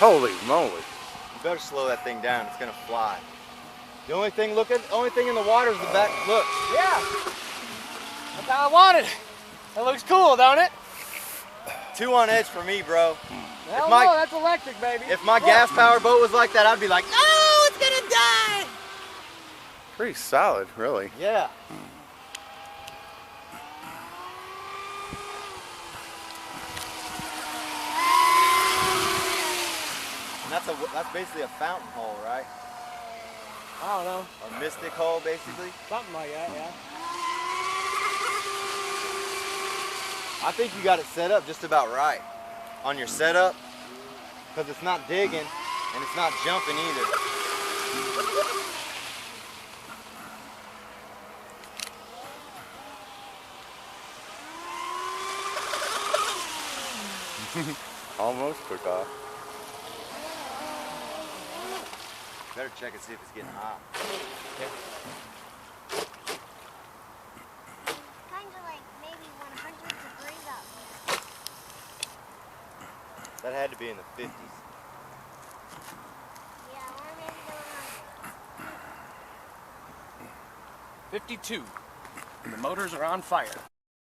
Holy moly. You better slow that thing down. It's gonna fly. The only thing in the water is the back. Look. Yeah. That's how I want it. That looks cool, don't it? 2 on edge for me, bro. Hell no, that's electric, baby. If my gas powered boat was like that, I'd be like, no, it's gonna die. Pretty solid, really. Yeah. And that's basically a fountain hole, right? I don't know. Or mystic hole, basically. Something like that, yeah. I think you got it set up just about right on your setup, because it's not digging and it's not jumping either. Almost took off. Better check and see if it's getting hot. Kind of like maybe 100 degrees up. That had to be in the 50s. Yeah, or maybe the 100. 52. And the motors are on fire.